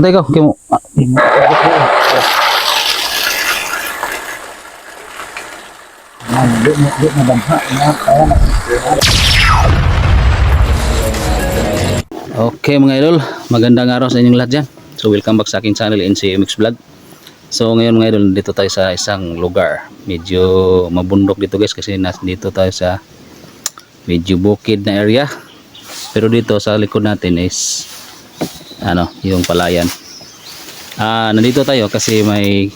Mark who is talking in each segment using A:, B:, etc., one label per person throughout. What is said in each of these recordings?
A: Teka, kaya mo. Okay mga idol, magandang araw sa inyong lahat dyan. So welcome back sa aking channel NCMX Vlog. So ngayon mga idol, dito tayo sa isang lugar. Medyo mabundok dito guys kasi dito tayo sa medyo bukid na area. Pero dito sa likod natin is yung palayan. Nandito tayo kasi may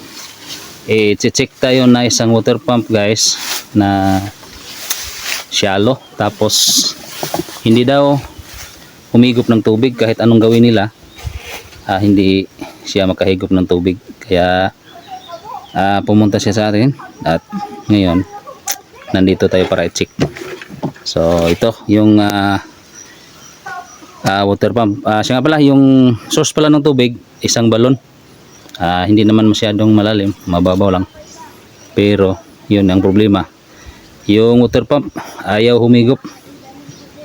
A: check tayo na isang water pump guys na shallow. Tapos hindi daw humigop ng tubig kahit anong gawin nila. Hindi siya makahigop ng tubig. Kaya pumunta siya sa atin at ngayon nandito tayo para i-check. So ito yung water pump. Siya nga pala, yung source pala ng tubig, isang balon. Hindi naman masyadong malalim, mababaw lang. Pero yun ang problema. Yung water pump ayaw humigop.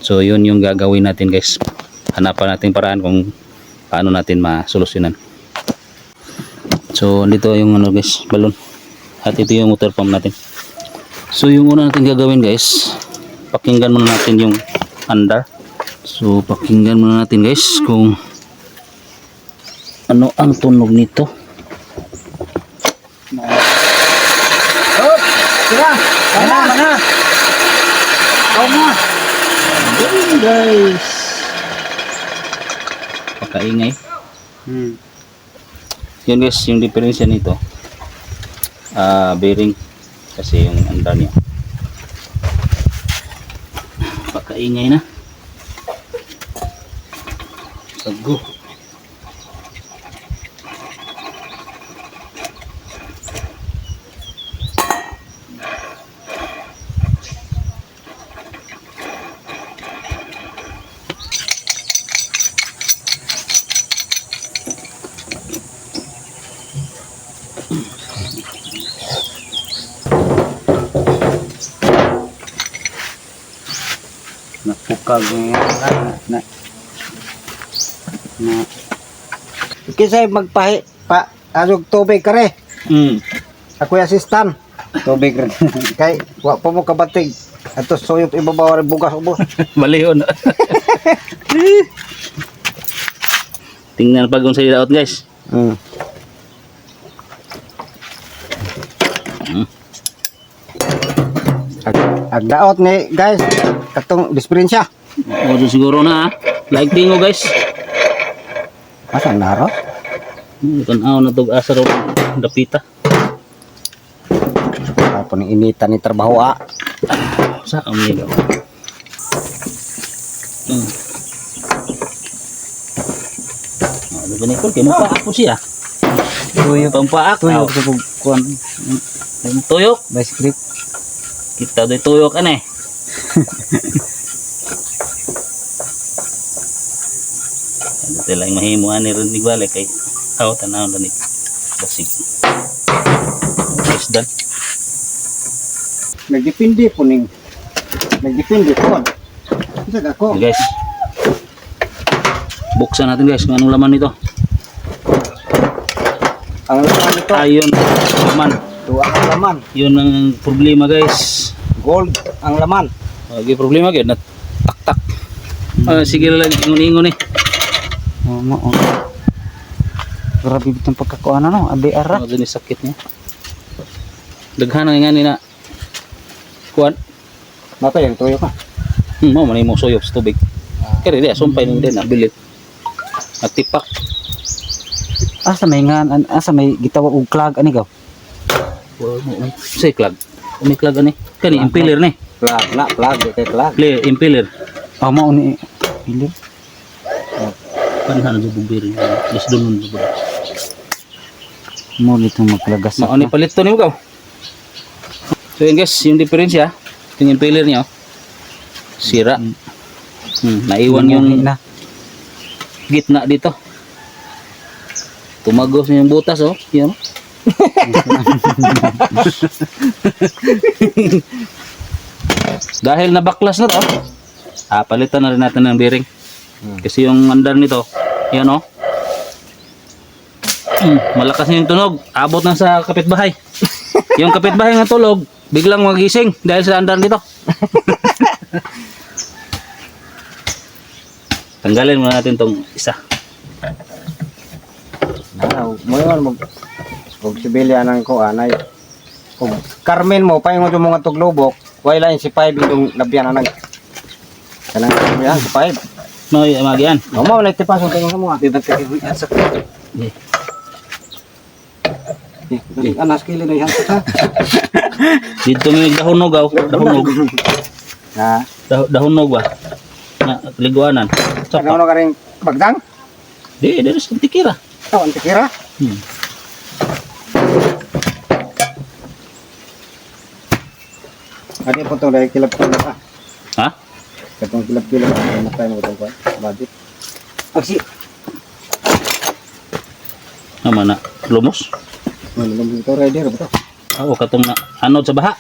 A: So yun yung gagawin natin guys. Hanapan natin paraan kung paano natin masolusyonan. So dito yung guys, balon. At ito yung water pump natin. So yung una natin gagawin guys, pakinggan muna natin yung andar. So pakinggan muna natin guys kung ano ang tunog nito.
B: Hop! Tira! Mana! Mana!
A: Ayun guys. Pakaingay. Yun guys, yung diferensya nito. Bearing kasi yung andar niya. Pakaingay na. Sago.
B: Napukag na. Kisay magpahi pa asog tubig kare. Ako yung assistant. Tubig rin. Kay wa pa mo kabatig. Ato suyop ibabaw rin bugas ubos.
A: Malihon. Tingnan pag kung sa ilaot guys.
B: Agdaot ni guys katong disperensya.
A: O siguro na like tingo guys.
B: Asa naro?
A: Tanaw na tog asar dapita.
B: Apa ni initan ni trabaho
A: Sa kami daw. Ano ba nito? Kinupa ako siya.
B: Tuyok.
A: Pampaak.
B: Tuyok sa kuan.
A: Tuyok.
B: By script.
A: Kita do'y tuyok ane. Ito lang mahimo ani rin balik kay tanaw na ni basig. Isdan.
B: Nagdepende po ning. Nagdepende po. Isa ako.
A: Okay, guys. Buksan natin guys kung anong laman nito.
B: Ang laman nito.
A: Ayun, laman.
B: Ito ang laman.
A: Yun ang problema guys.
B: Gold ang laman.
A: Okay, problema gid na tak-tak. Sige lang ingon-ingon eh.
B: Oo. Grabe bitong pagkakuan abi ara.
A: Ano din sakit niya. Daghan nga ni na kuan.
B: Bata yung tuyo ka.
A: Mo man mo soyop sa tubig. Kaya di sumpay ning din bilit. At tipak.
B: Asa may gitawag og clag ani gaw.
A: Say clag. Umi clag ani. Kani impeller ni.
B: Clag kay clag.
A: Play impeller.
B: Mao ni pili.
A: Kanhan sa bubiri. Yes doon mo.
B: Mo litong maglagas.
A: Mao ni palit to nimo gaw. So yun guys, yung diferensya, yung impeller niya, sira. Naiwan yung gitna dito. Tumagos yung butas yun. Dahil nabaklas na to, palitan na rin natin ng bearing. Kasi yung andar nito, yan Malakas na yung tunog. Abot na sa kapitbahay. Yung kapitbahay nga tulog, biglang magising dahil sa andar dito. Tanggalin muna natin tong isa.
B: Mo yun, mag sibilya ng ko, anay. Kung Carmen mo, paingon yung mga tuglubok, wala yung si 5 yung labyan na nag. Kanang yan, si 5.
A: May magian.
B: Mama, wala itipas yung tingin mo. Di ba tingin mo? Anas kili na yan.
A: Dito may dahunog aw, dahunog.
B: Ha?
A: Dahunog ba? Na liguanan.
B: Ano
A: Saka.
B: ka rin bagdang?
A: Di sa tikira.
B: Oh, ang tikira. Adi po itong dahil kilap-kilap ah.
A: Ha?
B: Itong kilap-kilap ah. Matay mo itong kwan. Budget. Aksi.
A: Naman na lumos.
B: Malulong ito rider ba ito?
A: Oo, katong na anod sa baha.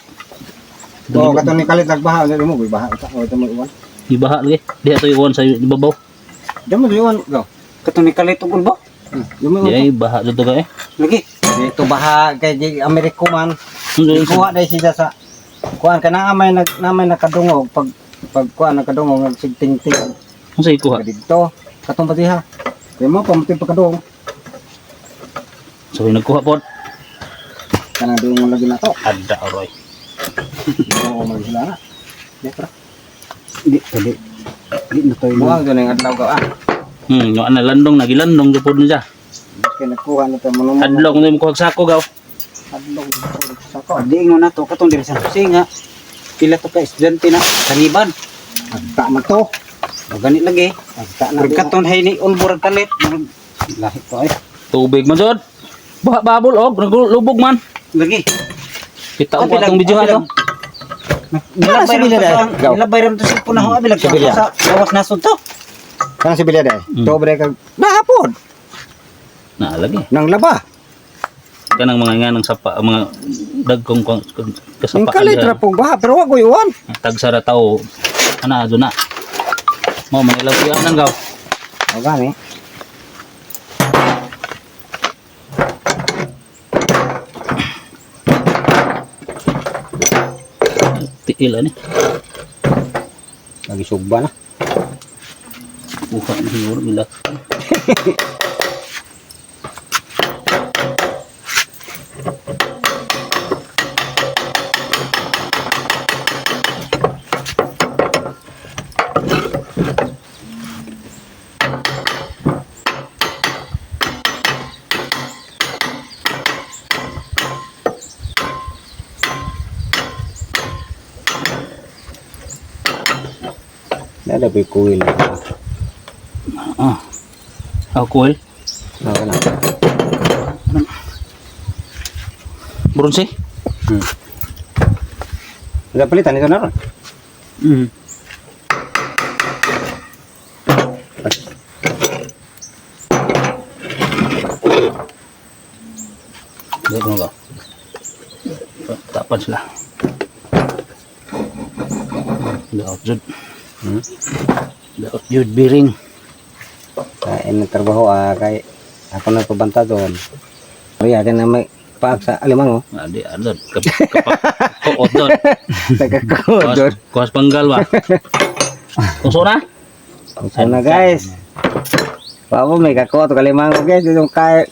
B: Oo, katong ni kalit nagbaha. Ano mo? Baha ito. O ito mo iwan.
A: Ibaha lagi. Di ato iwan sa ibabaw.
B: Diyan mo iwan. Go. Katong ni kalit ug ba? Diyan mo
A: Di
B: iwan.
A: ay baha dito ka eh.
B: Lagi. Ito baha kay di Ameriko man. Kuha dahil siya sa kuhaan ka na namay nakadungog pag kuhaan nakadungog nagsigting-ting
A: Ano sa ikuha?
B: dito katong patiha kaya mo pamutin pagkadungog
A: So nagkuha po.
B: kanang dungog lagi na to
A: Ada oroy.
B: oo magsila na dito di na tayo mo ang ganang adlaw ka ah
A: Yung ana landong nagilandong jud niya.
B: kaya nagkuha na tayo mo
A: Adlong mo kuha sako gaw.
B: adlaw sa ko di ingon na to katong diri sa singa pila to ka estudyante na kaniban agta man to o ganit lagi agta na katong hay ni unbor kalit lahi to ay
A: Tubig man jud. Baha babol og naglubog man.
B: lagi
A: Kita ko atong video ato.
B: Nilabay ram to sa punaho abilag sa lawas nasod to. Kanang si Bilya day. Dobre kag nahapon
A: Na lagi.
B: nang laba.
A: Kanang mga nga ng sapa mga dagkong
B: Ang
A: kasapa.
B: kalit ra pong baha pero wa ko iwan.
A: Tagsara tao. Ana do na. Mo manilaw yan nang gaw.
B: O gani.
A: Tiil ani.
B: Lagi sugba na.
A: Buka na siguro bilat.
B: Ada pa kuil.
A: Alcohol.
B: Okay na.
A: Bronze.
B: Ada palitan ito na ron.
A: Dito mo ba? Tapan sila. Daot jud. Daot jud biring.
B: Kaya na trabaho kay ako na pabanta doon. Ari atin na may paag sa alimango.
A: Adi adot kapak doon.
B: Nagkakao doon.
A: Kuwas panggal ba? Kuso na?
B: So na guys. Papo may kakao to kalimango guys. Yung kay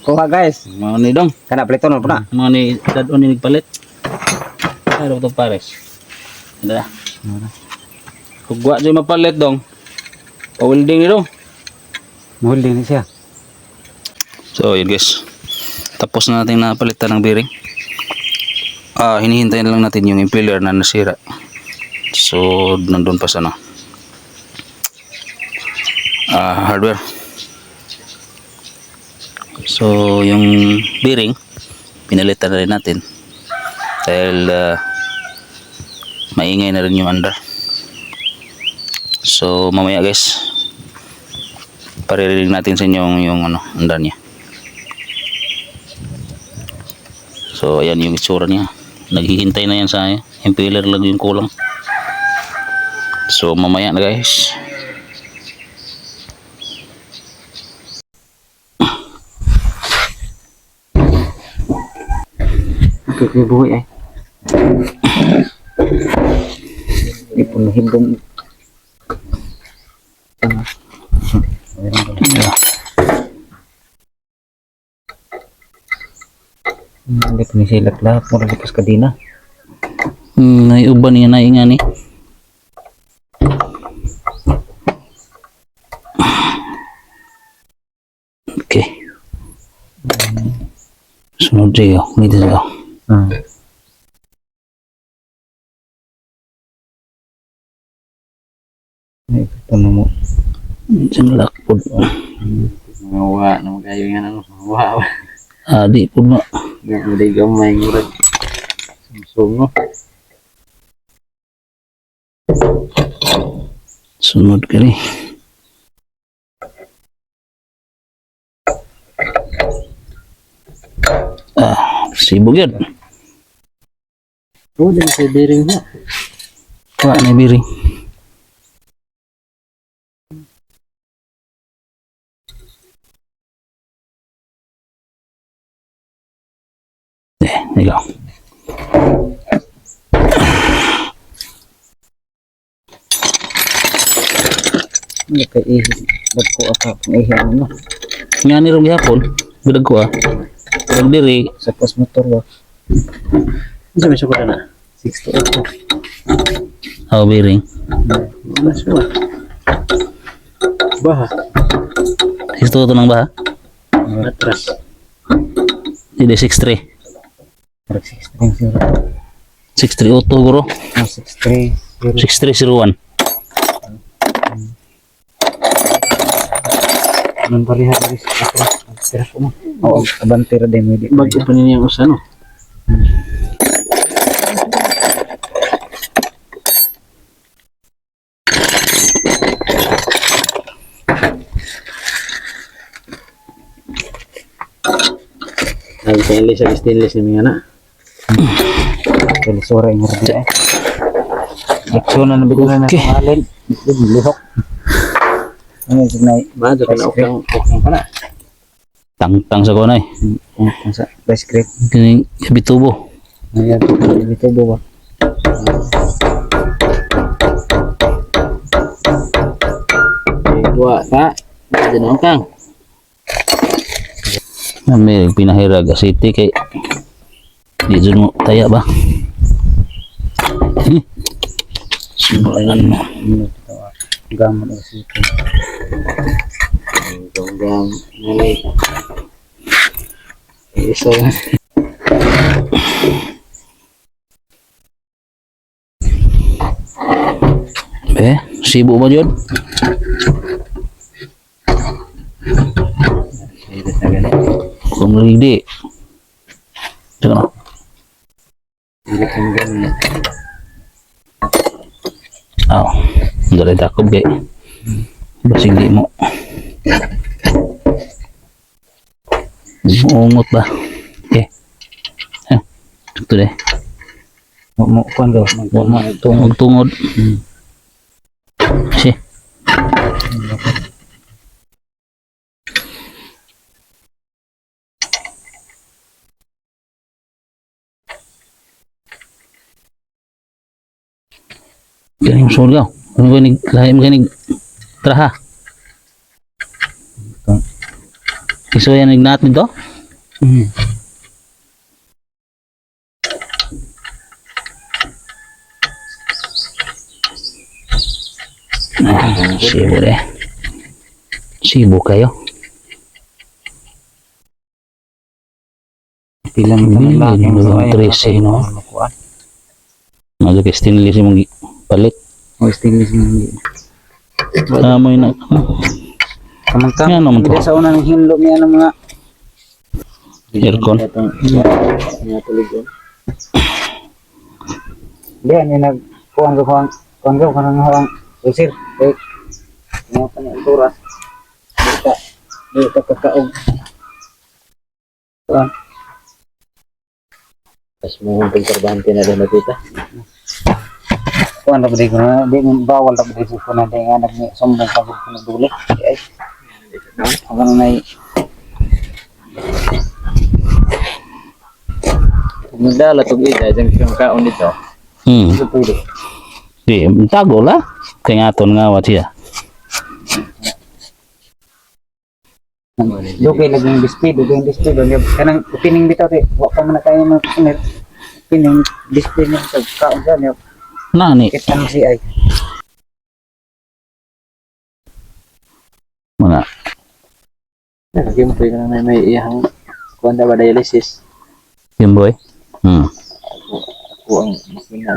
B: kuha guys.
A: Mga ni dong.
B: Kana plito na po na.
A: Mga ni dadon ni nagpalit. Ano to pares? Ada. Kugwa jay mapalit dong. Pa-welding ni dong.
B: Muling ni siya.
A: So yun guys. Tapos na natin napalitan ng bearing. Hinihintay na lang natin yung impeller na nasira. So nandun pa sa hardware. So yung bearing pinalitan na rin natin dahil maingay na rin yung under. So mamaya guys paririnig natin sa inyo yung under niya. So ayan yung itsura niya. Naghihintay na yan sa impeller lang yung kulang. So mamaya na guys.
B: Ikot ni buhay ay. Di po nahibong. Hindi ko ni silak lahat mo rin pas kadina.
A: May uban niya na nga ni. Okay. Sunod siya. Dito siya.
B: Ito na mo.
A: Diyan lakpod.
B: Mawa na magayo nga nang mawa.
A: Di po na.
B: Hindi gamay ngurag. Sumsum no.
A: Sunod ka rin. Sibog yun.
B: Oh, din sa bearing na.
A: Wala na biring. Ikaw.
B: Hindi kay ihi. Dagko ako kung ihi ano.
A: Nga ni rin gihapon. Bidag ko Bidag diri.
B: Sa pas motor ba? Ano sabi siya ko na? 6 to 8.
A: Biring.
B: Ano siya? Baha.
A: Gusto ko ito ng baha?
B: Atras.
A: Hindi 6'3".
B: 6'3".
A: 6'3" auto guro.
B: 6'3".
A: 6'3" 01.
B: Nang parihan dari atras. Atras mo. Oo, abantera din mo.
A: Bago pa niya yung usa no?
B: Stainless ni mga na. Kaya sore yung ordi eh. Aksyon na nabigyan na
A: Okay.
B: natin. Lihok. Ano yung signay? Bago ka na okang pa na.
A: Tangtang sa kunay.
B: Ang sa rice cream.
A: Kining habitubo.
B: Ayan, ito ba? Buwa ka. Diyan kang.
A: May pinahiraga city kay di dyan mo taya ba? Simulan mo.
B: Gamot na siya. Gam nalay. Isa.
A: Sibo ba yun? Kung hindi. Teka na. Hindi rin takob kay. Basig di mo. Uungot ba? Okay. Ito deh.
B: Mo kuan daw.
A: Tungod. Si. Galing surgaw. Ano ganig lahi ganig traha. Iso yan ignat nito? Sibo deh. Sibo kayo.
B: Pilang laki
A: Yung 13 no. Maga kay stainless yung palit.
B: O stainless yung
A: Amoy na.
B: kamangkang.
A: Yan naman to.
B: Sa unang hinlo niya ng mga
A: Aircon.
B: Niya tulig. Diyan ni nag kuan ko kanang hawang usir. Mo pa ni turas. Dito kakaog. Kuan. Pas mo kung karbante na din nakita. Kuan ra ko na di mo bawal ra ko ko na di nga nagni sombong pagod ko na duli. Ay. Ang nay Nagdala tong ida yung kaon dito. Ito pwede.
A: Di, tago lah. Kaya nga nga wat siya.
B: Dugay laging display, kanang opening bitaw te. Wa pa man na kayo mga kusinir. Opening display niya sa kaon dyan.
A: Nani,
B: Kita mo si ay.
A: mga
B: Naging po yung may iyang kuwanda ba dialysis.
A: Kimboy.
B: Ako ang makina.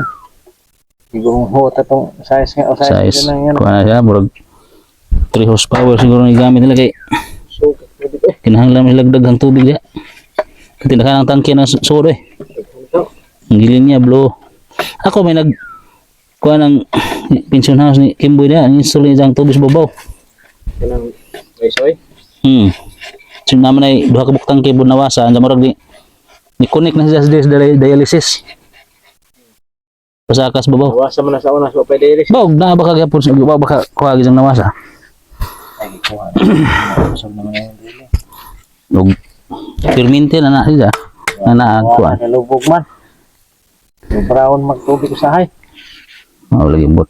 B: Siguro hota tong size nga o
A: Size.
B: size lang yan.
A: Kuha na siya, murag 3 horsepower siguro na gamit nila kay
B: So, pwede ko
A: kinahanglan mas lagdag ang tubig niya. Tindakan ang tangke ng soda eh. Ang gilin niya, blow. Ako may kuha ng pension house ni Kimboy niya, install niya ang tubig sa babaw.
B: Kanang may soy.
A: So naman ay duha ka buktang keyboard nawasa, anda murag ni connect na siya sa dialysis. Pasakas babaw.
B: Nawasa mo na sa una so pwede iris.
A: Bawg na baka gyapon sa baka kuha gyud ang nawasa.
B: Ay, kuha. So naman yung dili.
A: Ug permente na siya. Na kuha.
B: Nalubog man. Yung brown magtubig ko sa hay.
A: Mao lagi bot.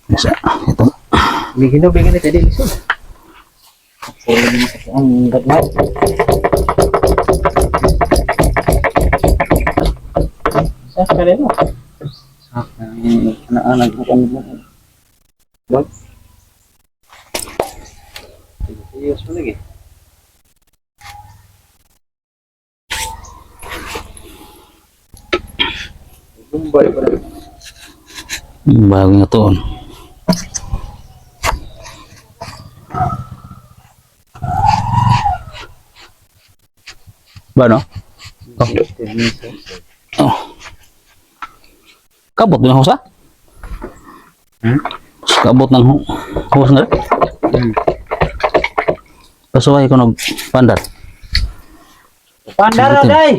A: Isa ito.
B: Bigino ito dili so. Ang gatnaw. Sa kanino? Anak-anak ko ano. Bot. Yes, mo lagi. Bumbay pa rin.
A: Bago nga to. Ba no? Oh. Kabot din ang hosa? Kabot ng hose na rin? Pasuway ko pandar.
B: Pandar na, day!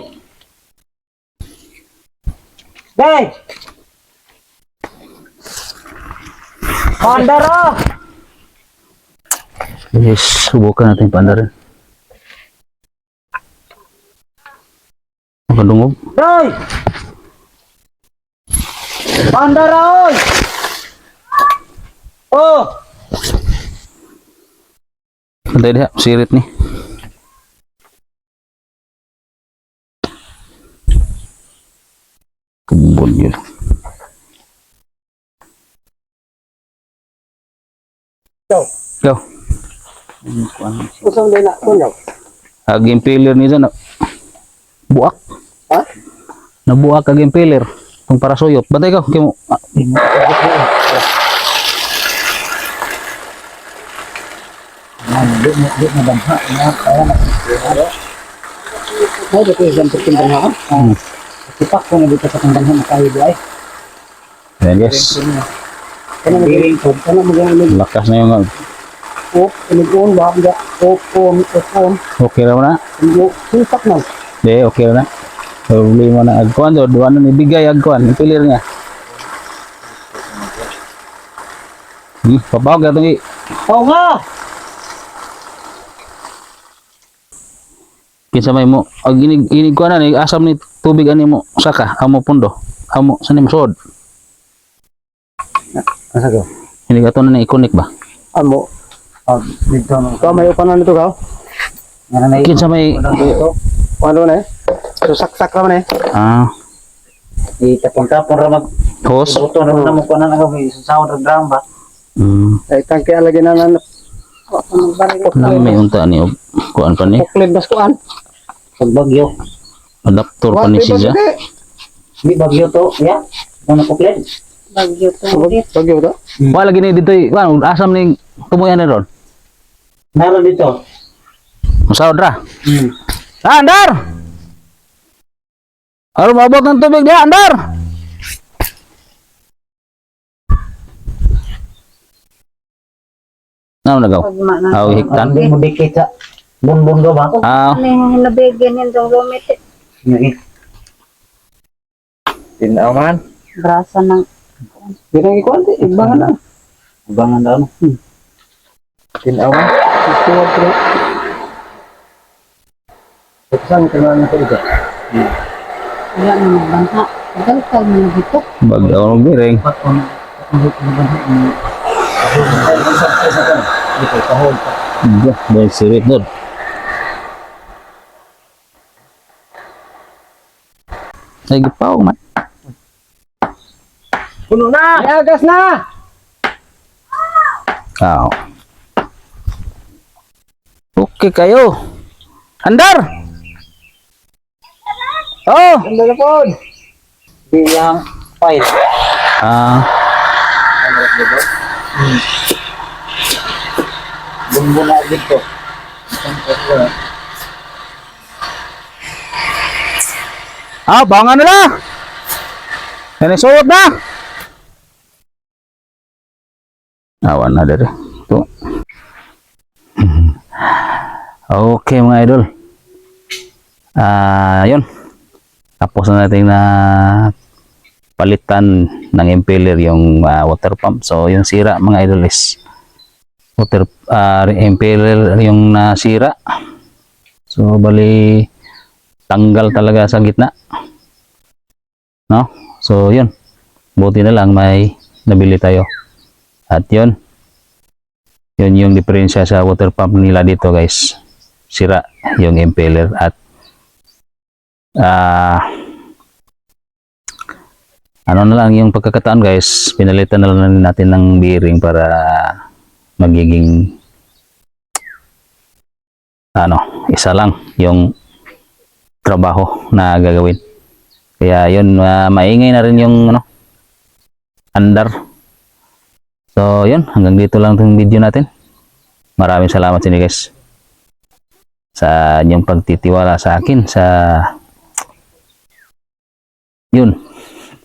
B: Day! Pandar na!
A: Yes, subukan natin pandarin. Makadungog.
B: Day! Pandar na, oy! Oh!
A: Pantay dia, sirit ni. Kebun yun. Go.
B: Usang din na, kunyaw.
A: Aging pillar ni dyan. Buak.
B: Ha?
A: Nabuak aging pillar. Kung para suyot. Bantay ka. Kaya mo.
B: Di na damha. Kaya na. Ay, dito yung timbang ha? Ipak ko na dito sa timbang ha. Makayo di ay.
A: Ayan guys.
B: Kaya mag-iring ko. Kaya mag-iring ko.
A: Lakas na yung
B: Pinag-uon ba? Opon.
A: okay na mo na.
B: Sipak na.
A: Hindi, okay na. Problema na agkuhan do. Duwa na ibigay agkuhan. Yung pillar niya. Papawag ka ito.
B: Oo nga!
A: Kinsa may mo. Inig ko na. Asam ni tubig ani mo. Saka. Amo pundo. Amo. Saan mo suod?
B: Asa ko?
A: Hindi ka ito na ikonik ba?
B: Amo. Dito na. Ito, may upanan nito ka?
A: Kinsa may...
B: Ano na eh? So, saksak naman eh. Itapon-tapon ra mag...
A: Hose?
B: Buto na mo ko na may sasawad ng drum ba? Ay, tangke alagay na na.
A: Nang may unta ni kuan pa ni.
B: Kuklid bas kuan. Pag bagyo.
A: Adaptor pa ni siya.
B: Di bagyo to, ya? Ano kuklid? Bagyo to. Bagyo to?
A: Wala lagi ni dito. Asam ni tumuyan na ron.
B: Naroon dito.
A: Masawad ra. Andar! Aron mabot ng tubig dia, Andar! Ano nagaw? Aw hiktan.
B: Hindi mo dikit sa bunbun do ba?
C: Ano nabigyan yung gumit
B: Tinaw man.
C: brasa ng
B: Birang ikuan di, ibangan na. Ibangan na ano. Tinaw man. Ikuan ko. Saan ka na ito?
C: Wala na magbanha. Dalkal mo na dito.
A: Bagaw ng biring. Baik sirit doon. Ay, gipaw man.
B: Puno na! Ay, agas na!
A: Kao. Okay kayo. Andar! Oh!
B: Ang dalapon! Bilang file.
A: Ah,
B: Bumbo na dito.
A: bangan na lang. Yan ay suyok na. Awan na dere. Ito. Okay mga idol. Yun. Tapos na natin na palitan ng impeller yung water pump. So yung sira mga idol is water impeller yung nasira. So bali tanggal talaga sa gitna. No? So yun. Buti na lang may nabili tayo. At yun. Yun yung diferensya sa water pump nila dito guys. Sira yung impeller at ano na lang yung pagkakataon guys, pinalitan na lang natin ng bearing para magiging isa lang yung trabaho na gagawin. Kaya yun, maingay na rin yung andar. So yun, hanggang dito lang itong video natin. Maraming salamat sa inyo guys sa inyong pagtitiwala sa akin, sa yun,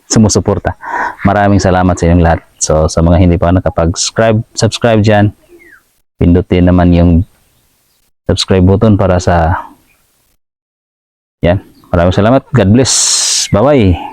A: sumusuporta. Maraming salamat sa inyong lahat. So sa mga hindi pa subscribe dyan, pindutin naman yung subscribe button para sa yan. Maraming salamat. God bless. Bye bye.